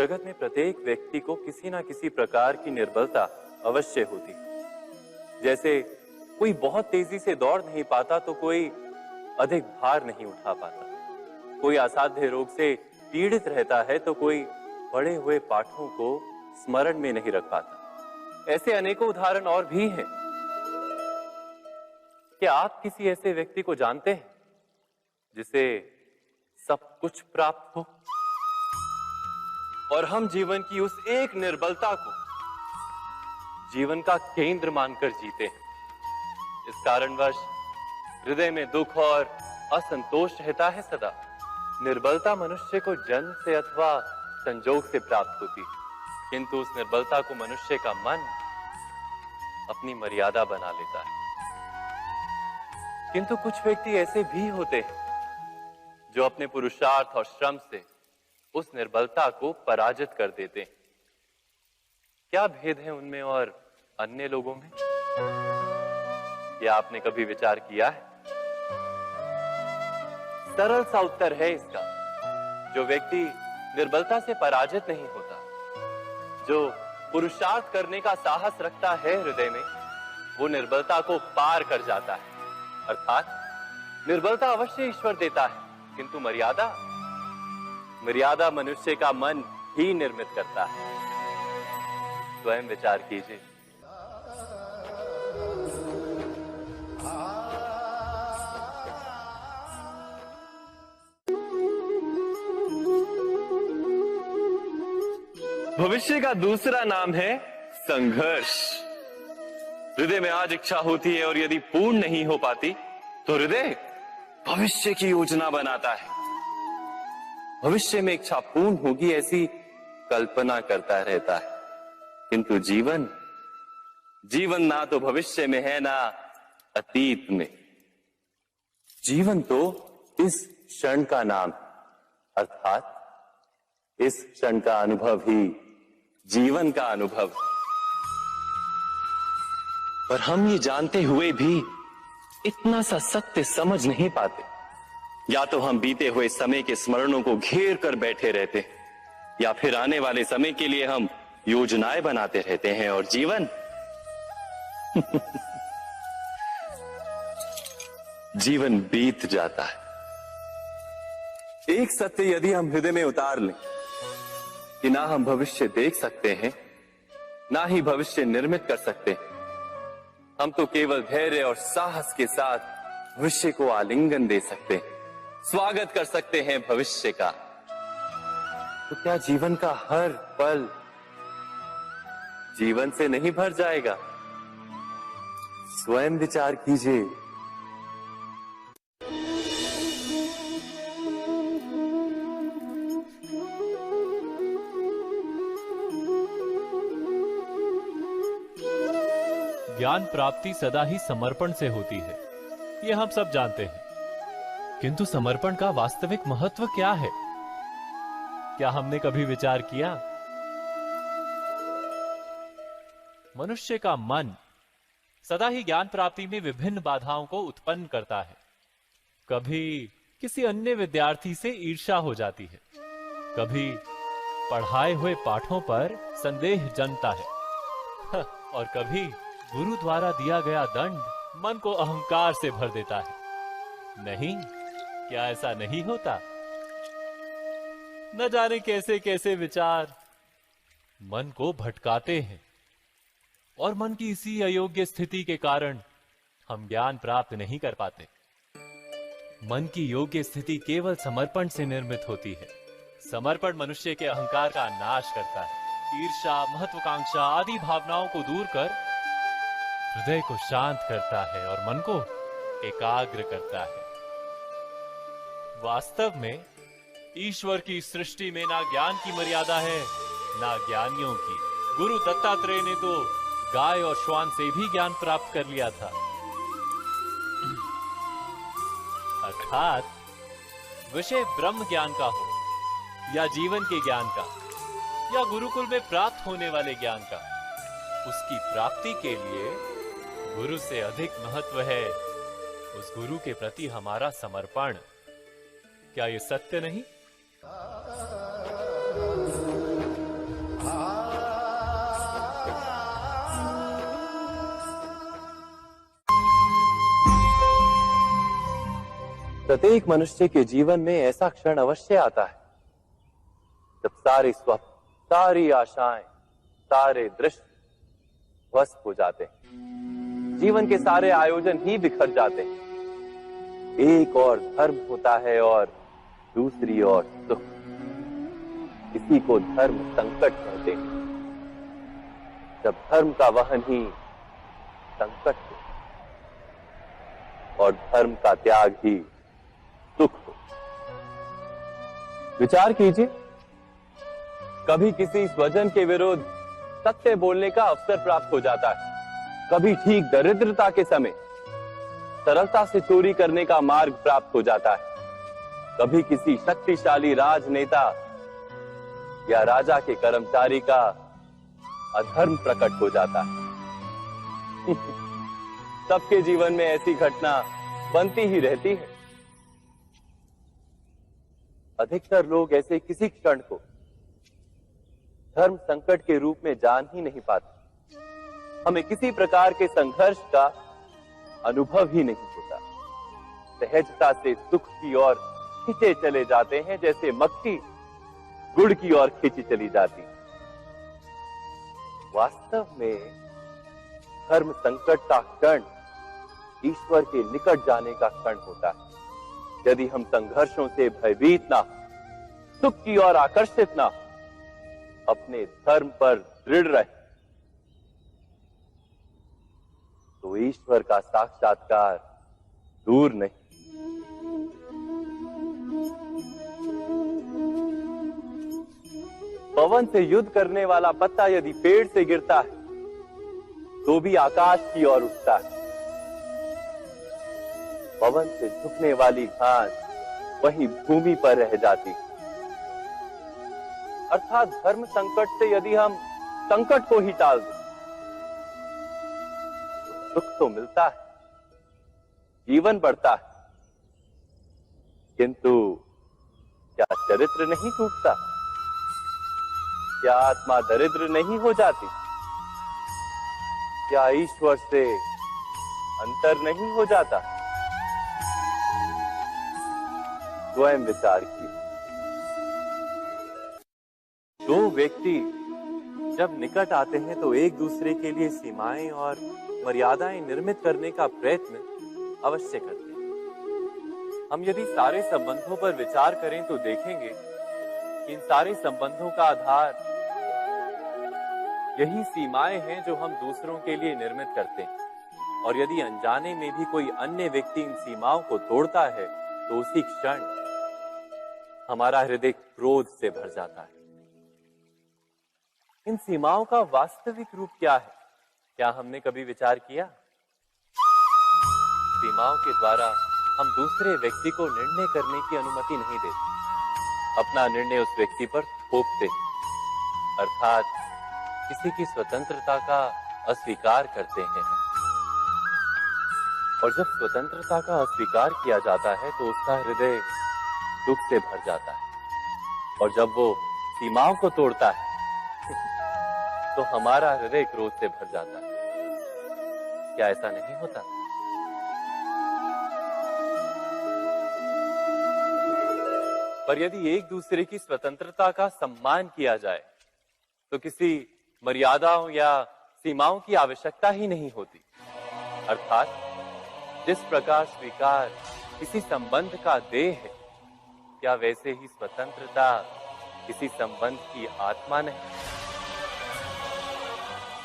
जगत में प्रत्येक व्यक्ति को किसी ना किसी प्रकार की निर्बलता अवश्य होती। जैसे कोई बहुत तेजी से दौड़ नहीं पाता तो कोई अधिक भार नहीं उठा पाता, कोई असाध्य रोग से पीड़ित रहता है तो कोई पढ़े हुए पाठों को स्मरण में नहीं रख पाता। ऐसे अनेकों उदाहरण और भी हैं। क्या आप किसी ऐसे व्यक्ति को जानते हैं जिसे सब कुछ प्राप्त हो और हम जीवन की उस एक निर्बलता को जीवन का केंद्र मानकर जीते हैं? इस कारणवश हृदय में दुख और असंतोष रहता है सदा। निर्बलता मनुष्य को जन्म से अथवा संजोग से प्राप्त होती है, किंतु उस निर्बलता को मनुष्य का मन अपनी मर्यादा बना लेता है। किंतु कुछ व्यक्ति ऐसे भी होते हैं जो अपने पुरुषार्थ और श्रम से उस निर्बलता को पराजित कर देते हैं। क्या भेद है उनमें और अन्य लोगों में? क्या आपने कभी विचार किया है? सरल सा उत्तर है इसका। जो व्यक्ति निर्बलता से पराजित नहीं होता, जो पुरुषार्थ करने का साहस रखता है हृदय में, वो निर्बलता को पार कर जाता है। अर्थात निर्बलता अवश्य ईश्वर देता है, किंतु मर्यादा मनुष्य का मन ही निर्मित करता है। स्वयं विचार कीजिए। भविष्य का दूसरा नाम है संघर्ष। हृदय में आज इच्छा होती है और यदि पूर्ण नहीं हो पाती तो हृदय भविष्य की योजना बनाता है। भविष्य में इच्छा पूर्ण होगी ऐसी कल्पना करता रहता है, किंतु जीवन ना तो भविष्य में है ना अतीत में। जीवन तो इस क्षण का नाम, अर्थात इस क्षण का अनुभव ही जीवन का अनुभव। पर हम ये जानते हुए भी इतना सा सत्य समझ नहीं पाते। या तो हम बीते हुए समय के स्मरणों को घेर कर बैठे रहते, या फिर आने वाले समय के लिए हम योजनाएं बनाते रहते हैं और जीवन जीवन बीत जाता है। एक सत्य यदि हम हृदय में उतार लें कि ना हम भविष्य देख सकते हैं, ना ही भविष्य निर्मित कर सकते हैं, हम तो केवल धैर्य और साहस के साथ भविष्य को आलिंगन दे सकते हैं, स्वागत कर सकते हैं भविष्य का। तो क्या जीवन का हर पल जीवन से नहीं भर जाएगा? स्वयं विचार कीजिए। ज्ञान प्राप्ति सदा ही समर्पण से होती है, यह हम सब जानते हैं। किंतु समर्पण का वास्तविक महत्व क्या है? क्या हमने कभी विचार किया? मनुष्य का मन सदा ही ज्ञान प्राप्ति में विभिन्न बाधाओं को उत्पन्न करता है। कभी किसी अन्य विद्यार्थी से ईर्ष्या हो जाती है, कभी पढ़ाए हुए पाठों पर संदेह जन्मता है, और कभी गुरु द्वारा दिया गया दंड मन को अहंकार से भर देता है। नहीं, क्या ऐसा नहीं होता? न जाने कैसे कैसे विचार मन को भटकाते हैं, और मन की इसी अयोग्य स्थिति के कारण हम ज्ञान प्राप्त नहीं कर पाते। मन की योग्य स्थिति केवल समर्पण से निर्मित होती है। समर्पण मनुष्य के अहंकार का नाश करता है, ईर्ष्या, महत्वाकांक्षा आदि भावनाओं को दूर कर हृदय को शांत करता है और मन को एकाग्र करता है। वास्तव में ईश्वर की सृष्टि में ना ज्ञान की मर्यादा है, ना ज्ञानियों की। गुरु दत्तात्रेय ने तो गाय और श्वान से भी ज्ञान प्राप्त कर लिया था। अर्थात विषय ब्रह्म ज्ञान का हो या जीवन के ज्ञान का या गुरुकुल में प्राप्त होने वाले ज्ञान का, उसकी प्राप्ति के लिए गुरु से अधिक महत्व है उस गुरु के प्रति हमारा समर्पण। क्या ये सत्य नहीं? प्रत्येक मनुष्य के जीवन में ऐसा क्षण अवश्य आता है जब सारे स्वप्न, सारी आशाएं, सारे दृश्य ध्वस्त हो जाते हैं। जीवन के सारे आयोजन ही बिखर जाते हैं। एक और धर्म होता है और दूसरी ओर सुख। इसी को धर्म संकट कहते हैं। जब धर्म का वहन ही संकट हो और धर्म का त्याग ही सुख हो। विचार कीजिए, कभी किसी स्वजन के विरुद्ध सत्य बोलने का अवसर प्राप्त हो जाता है, कभी ठीक दरिद्रता के समय सरलता से चोरी करने का मार्ग प्राप्त हो जाता है, कभी किसी शक्तिशाली राजनेता या राजा के कर्मचारी का अधर्म प्रकट हो जाता है। सबके जीवन में ऐसी घटना बनती ही रहती है। अधिकतर लोग ऐसे किसी क्षण को धर्म संकट के रूप में जान ही नहीं पाते। हमें किसी प्रकार के संघर्ष का अनुभव ही नहीं होता। सहजता से सुख की ओर खींचे चले जाते हैं, जैसे मक्खी गुड़ की ओर खींची चली जाती। वास्तव में धर्म संकट का क्षण ईश्वर के निकट जाने का क्षण होता है। यदि हम संघर्षों से भयभीत ना, सुख की ओर आकर्षित ना, अपने धर्म पर दृढ़ रहे, तो ईश्वर का साक्षात्कार दूर नहीं। पवन से युद्ध करने वाला पत्ता यदि पेड़ से गिरता है तो भी आकाश की ओर उठता है। पवन से झुकने वाली घास वहीं भूमि पर रह जाती। अर्थात धर्म संकट से यदि हम संकट को ही टाल दें तो सुख तो मिलता है, जीवन बढ़ता है, किंतु क्या चरित्र नहीं टूटता? क्या आत्मा दरिद्र नहीं हो जाती? क्या ईश्वर से अंतर नहीं हो जाता? स्वयं विचार किए। दो व्यक्ति जब निकट आते हैं तो एक दूसरे के लिए सीमाएं और मर्यादाएं निर्मित करने का प्रयत्न अवश्य करते हैं। हम यदि सारे संबंधों पर विचार करें तो देखेंगे कि इन सारे संबंधों का आधार यही सीमाएं हैं जो हम दूसरों के लिए निर्मित करते हैं। और यदि अनजाने में भी कोई अन्य व्यक्ति इन सीमाओं को तोड़ता है तो उसी क्षण हमारा हृदय क्रोध से भर जाता है। इन सीमाओं का वास्तविक रूप क्या है? क्या हमने कभी विचार किया? सीमाओं के द्वारा हम दूसरे व्यक्ति को निर्णय करने की अनुमति नहीं देते। अपना निर्णय उस व्यक्ति पर थोपते, अर्थात किसी की स्वतंत्रता का अस्वीकार करते हैं। और जब स्वतंत्रता का अस्वीकार किया जाता है तो उसका हृदय दुख से भर जाता है। और जब वो सीमाओं को तोड़ता है तो हमारा हृदय क्रोध से भर जाता है। क्या ऐसा नहीं होता? पर यदि एक दूसरे की स्वतंत्रता का सम्मान किया जाए तो किसी मर्यादाओं या सीमाओं की आवश्यकता ही नहीं होती। अर्थात जिस प्रकार स्वीकार किसी संबंध का देह है, क्या वैसे ही स्वतंत्रता किसी संबंध की आत्मा नहीं?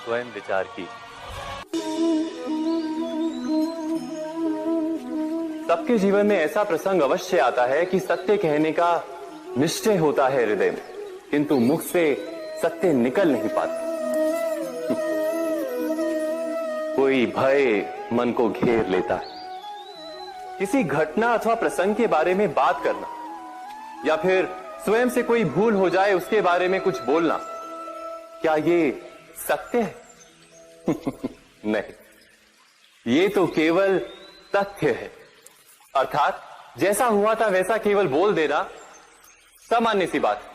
स्वयं विचार कीजिए। सबके जीवन में ऐसा प्रसंग अवश्य आता है कि सत्य कहने का निश्चय होता है हृदय में, किंतु मुख से सत्य निकल नहीं पाता। कोई भय मन को घेर लेता है। किसी घटना अथवा प्रसंग के बारे में बात करना या फिर स्वयं से कोई भूल हो जाए उसके बारे में कुछ बोलना, क्या ये सत्य है? नहीं, ये तो केवल तथ्य है। अर्थात जैसा हुआ था वैसा केवल बोल देना सामान्य सी बात है।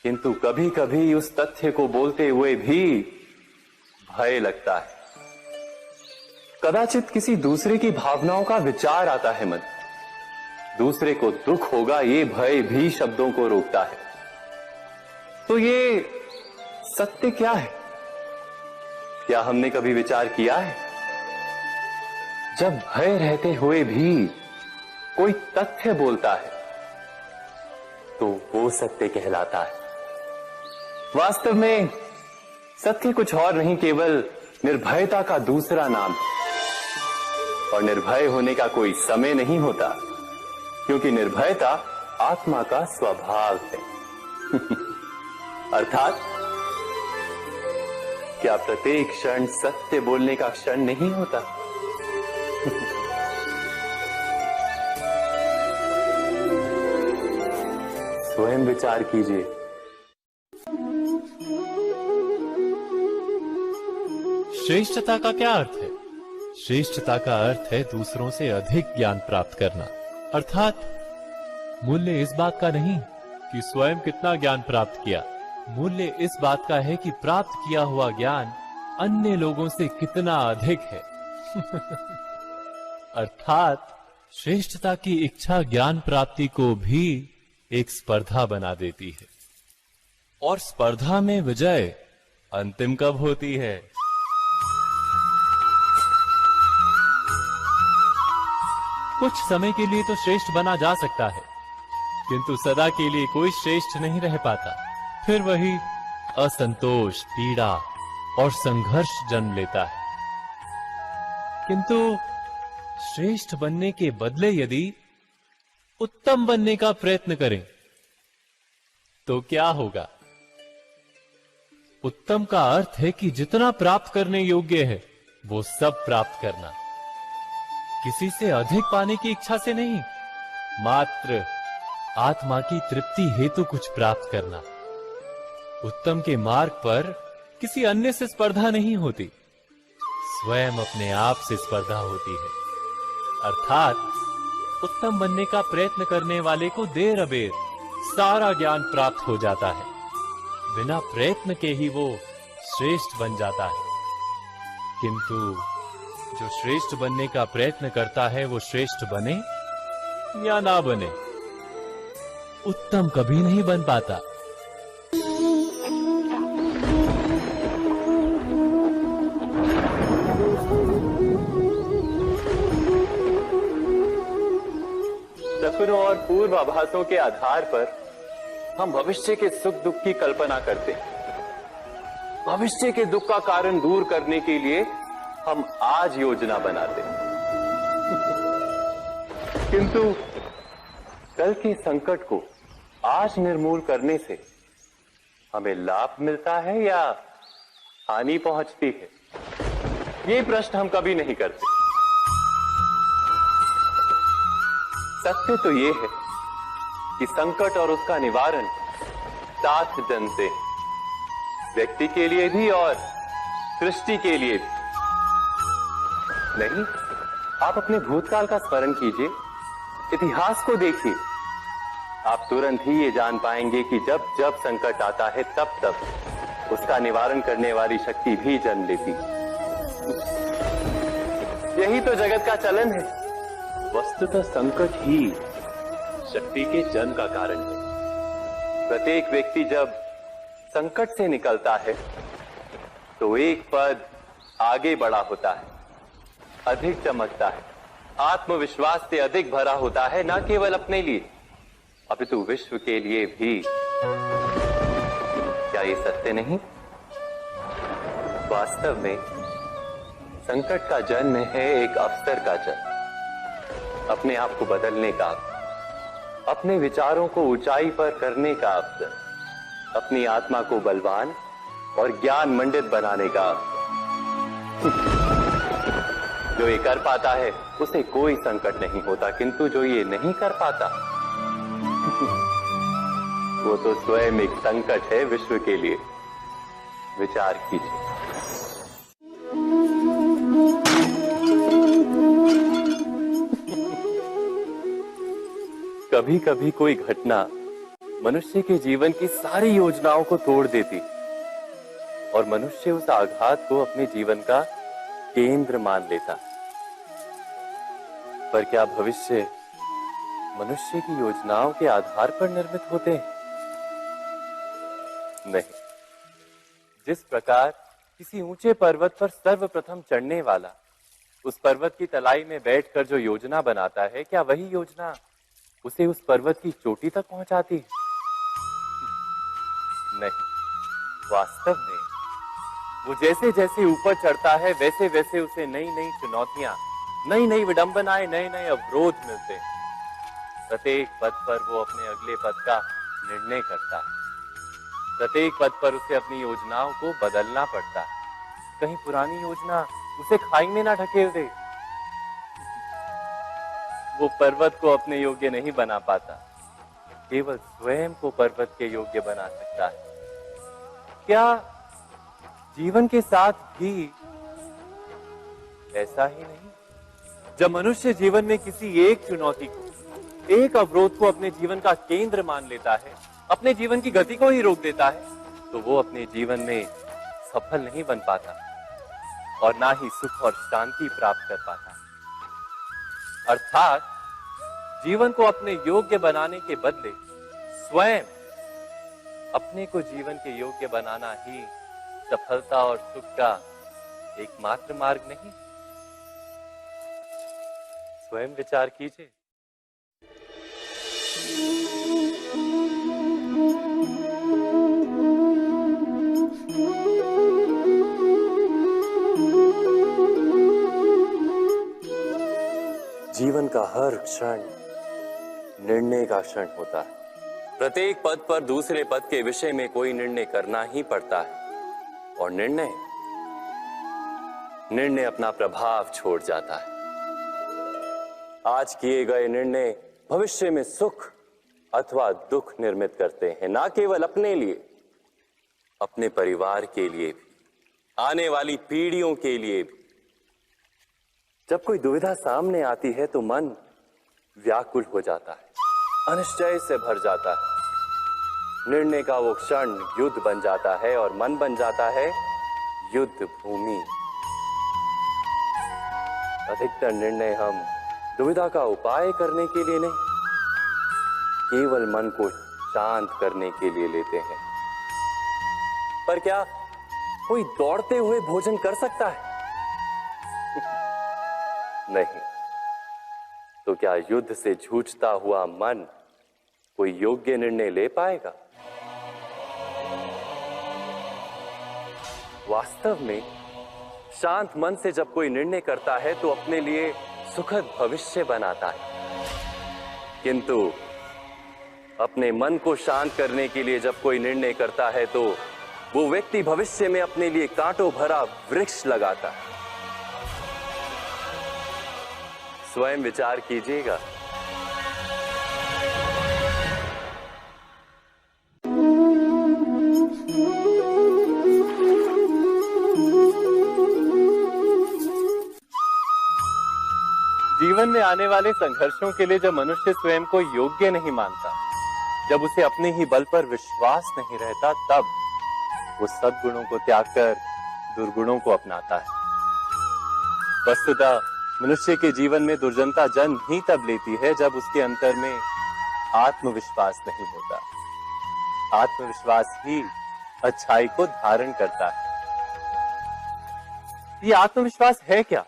किंतु कभी कभी उस तथ्य को बोलते हुए भी भय लगता है। कदाचित किसी दूसरे की भावनाओं का विचार आता है मन। दूसरे को दुख होगा ये भय भी शब्दों को रोकता है। तो ये सत्य क्या है? क्या हमने कभी विचार किया है? जब भय रहते हुए भी कोई तथ्य बोलता है तो वो सत्य कहलाता है। वास्तव में सत्य कुछ और नहीं, केवल निर्भयता का दूसरा नाम है। और निर्भय होने का कोई समय नहीं होता, क्योंकि निर्भयता आत्मा का स्वभाव है। अर्थात क्या प्रत्येक क्षण सत्य बोलने का क्षण नहीं होता? स्वयं विचार कीजिए। श्रेष्ठता का क्या अर्थ है? श्रेष्ठता का अर्थ है दूसरों से अधिक ज्ञान प्राप्त करना। अर्थात मूल्य इस बात का नहीं कि स्वयं कितना ज्ञान प्राप्त किया, मूल्य इस बात का है कि प्राप्त किया हुआ ज्ञान अन्य लोगों से कितना अधिक है। अर्थात श्रेष्ठता की इच्छा ज्ञान प्राप्ति को भी एक स्पर्धा बना देती है। और स्पर्धा में विजय अंतिम कब होती है? कुछ समय के लिए तो श्रेष्ठ बना जा सकता है, किंतु सदा के लिए कोई श्रेष्ठ नहीं रह पाता। फिर वही असंतोष, पीड़ा और संघर्ष जन्म लेता है। किंतु श्रेष्ठ बनने के बदले यदि उत्तम बनने का प्रयत्न करें तो क्या होगा? उत्तम का अर्थ है कि जितना प्राप्त करने योग्य है वो सब प्राप्त करना, किसी से अधिक पाने की इच्छा से नहीं, मात्र आत्मा की तृप्ति हेतु कुछ प्राप्त करना। उत्तम के मार्ग पर किसी अन्य से स्पर्धा नहीं होती, स्वयं अपने आप से स्पर्धा होती है। अर्थात उत्तम बनने का प्रयत्न करने वाले को देर अबेर सारा ज्ञान प्राप्त हो जाता है, बिना प्रयत्न के ही वो श्रेष्ठ बन जाता है। किंतु जो श्रेष्ठ बनने का प्रयत्न करता है वो श्रेष्ठ बने या ना बने, उत्तम कभी नहीं बन पाता। सपनों और पूर्वाभासों के आधार पर हम भविष्य के सुख दुख की कल्पना करते हैं। भविष्य के दुख का कारण दूर करने के लिए हम आज योजना बनाते हैं। किंतु कल के संकट को आज निर्मूल करने से हमें लाभ मिलता है या हानि पहुंचती है? ये प्रश्न हम कभी नहीं करते। सत्य तो ये है कि संकट और उसका निवारण साथ जनते हैं, व्यक्ति के लिए भी और सृष्टि के लिए भी। नहीं, आप अपने भूतकाल का स्मरण कीजिए, इतिहास को देखिए। आप तुरंत ही ये जान पाएंगे कि जब जब संकट आता है तब तब उसका निवारण करने वाली शक्ति भी जन्म लेती। यही तो जगत का चलन है। वस्तुतः संकट ही शक्ति के जन्म का कारण है। प्रत्येक व्यक्ति जब संकट से निकलता है तो एक पद आगे बढ़ा होता है, अधिक चमकता है, आत्मविश्वास से अधिक भरा होता है, न केवल अपने लिए अपितु विश्व के लिए भी। क्या ये सत्य नहीं? वास्तव में संकट का जन्म है एक अवसर का जन्म, अपने आप को बदलने का, अपने विचारों को ऊंचाई पर करने का अवसर, अपनी आत्मा को बलवान और ज्ञान मंडित बनाने का अवसर। जो ये कर पाता है उसे कोई संकट नहीं होता, किंतु जो ये नहीं कर पाता वो तो स्वयं एक संकट है विश्व के लिए। विचार कीजिए। कभी कभी कोई घटना मनुष्य के जीवन की सारी योजनाओं को तोड़ देती और मनुष्य उस आघात को अपने जीवन का केंद्र मान लेता। पर क्या भविष्य मनुष्य की योजनाओं के आधार पर निर्मित होते हैं? नहीं। जिस प्रकार किसी ऊंचे पर्वत पर सर्वप्रथम चढ़ने वाला उस पर्वत की तलाई में बैठकर जो योजना बनाता है, क्या वही योजना उसे उस पर्वत की चोटी तक पहुंचाती है? नहीं। वास्तव में वो जैसे जैसे ऊपर चढ़ता है वैसे वैसे उसे नई नई चुनौतियां, नई नई विडंबनाएं, नए नए अवरोध मिलते हैं। प्रत्येक पद पर वो अपने अगले पद का निर्णय करता है। प्रत्येक पद पर उसे अपनी योजनाओं को बदलना पड़ता है। कहीं पुरानी योजना उसे खाई में ना ढकेल दे। वो पर्वत को अपने योग्य नहीं बना पाता, केवल स्वयं को पर्वत के योग्य बना सकता है। क्या जीवन के साथ भी ऐसा ही नहीं? जब मनुष्य जीवन में किसी एक चुनौती को, एक अवरोध को अपने जीवन का केंद्र मान लेता है, अपने जीवन की गति को ही रोक देता है, तो वो अपने जीवन में सफल नहीं बन पाता और ना ही सुख और शांति प्राप्त कर पाता। अर्थात जीवन को अपने योग्य बनाने के बदले स्वयं अपने को जीवन के योग्य बनाना ही सफलता और सुख का एकमात्र मार्ग नहीं। स्वयं विचार कीजिए। जीवन का हर क्षण निर्णय का क्षण होता है। प्रत्येक पद पर दूसरे पद के विषय में कोई निर्णय करना ही पड़ता है और निर्णय अपना प्रभाव छोड़ जाता है। आज किए गए निर्णय भविष्य में सुख अथवा दुख निर्मित करते हैं, ना केवल अपने लिए, अपने परिवार के लिए भी, आने वाली पीढ़ियों के लिए भी। जब कोई दुविधा सामने आती है तो मन व्याकुल हो जाता है, अनिश्चय से भर जाता है। निर्णय का वो क्षण युद्ध बन जाता है और मन बन जाता है युद्ध भूमि। अधिकतर निर्णय हम दुविधा का उपाय करने के लिए नहीं, केवल मन को शांत करने के लिए लेते हैं। पर क्या कोई दौड़ते हुए भोजन कर सकता है? नहीं। तो क्या युद्ध से जूझता हुआ मन कोई योग्य निर्णय ले पाएगा? वास्तव में शांत मन से जब कोई निर्णय करता है तो अपने लिए सुखद भविष्य बनाता है। किंतु अपने मन को शांत करने के लिए जब कोई निर्णय करता है तो वो व्यक्ति भविष्य में अपने लिए कांटों भरा वृक्ष लगाता है। स्वयं विचार कीजिएगा। जीवन में आने वाले संघर्षों के लिए जब मनुष्य स्वयं को योग्य नहीं मानता, जब उसे अपने ही बल पर विश्वास नहीं रहता, तब वो सद्गुणों को त्याग कर दुर्गुणों को अपनाता है। वस्तुतः मनुष्य के जीवन में दुर्जनता जन्म ही तब लेती है जब उसके अंतर में आत्मविश्वास नहीं होता। आत्मविश्वास ही अच्छाई को धारण करता है। ये आत्मविश्वास है क्या?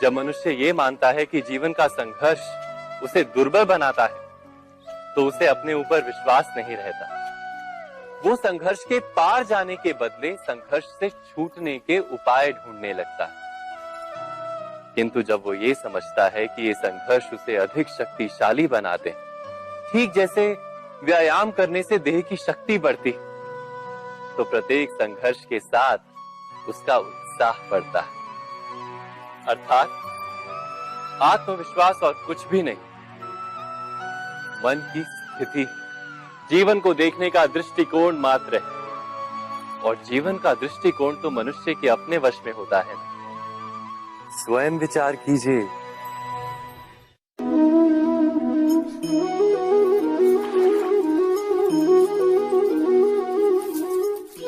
जब मनुष्य ये मानता है कि जीवन का संघर्ष उसे दुर्बल बनाता है, तो उसे अपने ऊपर विश्वास नहीं रहता। वो संघर्ष के पार जाने के बदले संघर्ष से छूटने के उपाय ढूंढने लगता है। किंतु जब वो ये समझता है कि ये संघर्ष उसे अधिक शक्तिशाली बनाते हैं, ठीक जैसे व्यायाम करने से देह की शक्ति बढ़ती, तो प्रत्येक संघर्ष के साथ उसका उत्साह बढ़ता है। अर्थात आत्मविश्वास और कुछ भी नहीं, मन की स्थिति, जीवन को देखने का दृष्टिकोण मात्र है। और जीवन का दृष्टिकोण तो मनुष्य के अपने वश में होता है। स्वयं विचार कीजिए।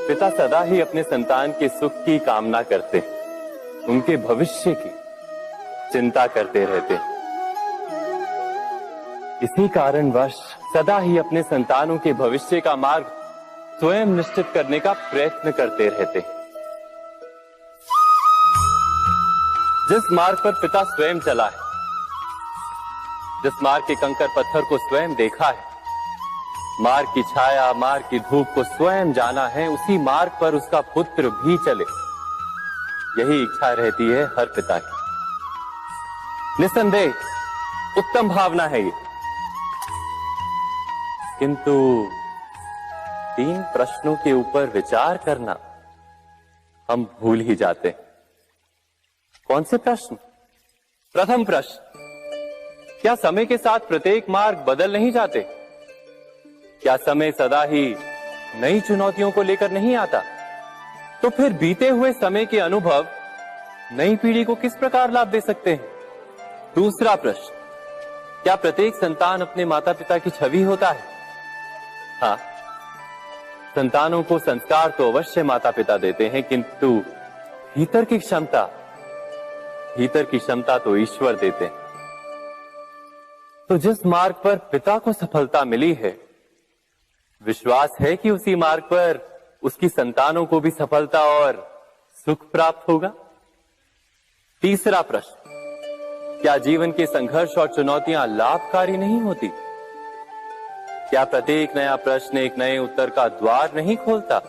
पिता सदा ही अपने संतान के सुख की कामना करते हैं। उनके भविष्य की चिंता करते रहते हैं। इसी कारणवश सदा ही अपने संतानों के भविष्य का मार्ग स्वयं निश्चित करने का प्रयत्न करते रहते हैं। जिस मार्ग पर पिता स्वयं चला है, जिस मार्ग के कंकर पत्थर को स्वयं देखा है, मार्ग की छाया, मार्ग की धूप को स्वयं जाना है, उसी मार्ग पर उसका पुत्र भी चले, यही इच्छा रहती है हर पिता की। निस्संदेह उत्तम भावना है ये, किंतु 3 प्रश्नों के ऊपर विचार करना हम भूल ही जाते हैं। कौन से प्रश्न? प्रथम प्रश्न, क्या समय के साथ प्रत्येक मार्ग बदल नहीं जाते? क्या समय सदा ही नई चुनौतियों को लेकर नहीं आता? तो फिर बीते हुए समय के अनुभव नई पीढ़ी को किस प्रकार लाभ दे सकते हैं? दूसरा प्रश्न, क्या प्रत्येक संतान अपने माता पिता की छवि होता है? हाँ, संतानों को संस्कार तो अवश्य माता पिता देते हैं, किंतु भीतर की क्षमता तो ईश्वर देते हैं। तो जिस मार्ग पर पिता को सफलता मिली है, विश्वास है कि उसी मार्ग पर उसकी संतानों को भी सफलता और सुख प्राप्त होगा। तीसरा प्रश्न, क्या जीवन के संघर्ष और चुनौतियां लाभकारी नहीं होती? क्या प्रत्येक नया प्रश्न एक नए उत्तर का द्वार नहीं खोलता?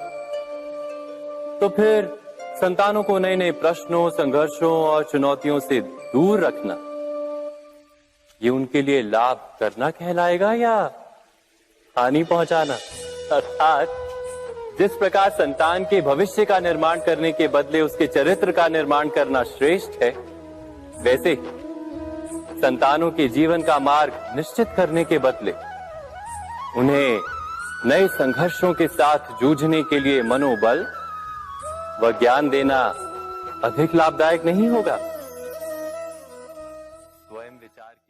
तो फिर संतानों को नए नए प्रश्नों, संघर्षों और चुनौतियों से दूर रखना, ये उनके लिए लाभ करना कहलाएगा या हानि पहुंचाना? अर्थात जिस प्रकार संतान के भविष्य का निर्माण करने के बदले उसके चरित्र का निर्माण करना श्रेष्ठ है, वैसे ही संतानों के जीवन का मार्ग निश्चित करने के बदले उन्हें नए संघर्षों के साथ जूझने के लिए मनोबल व ज्ञान देना अधिक लाभदायक नहीं होगा?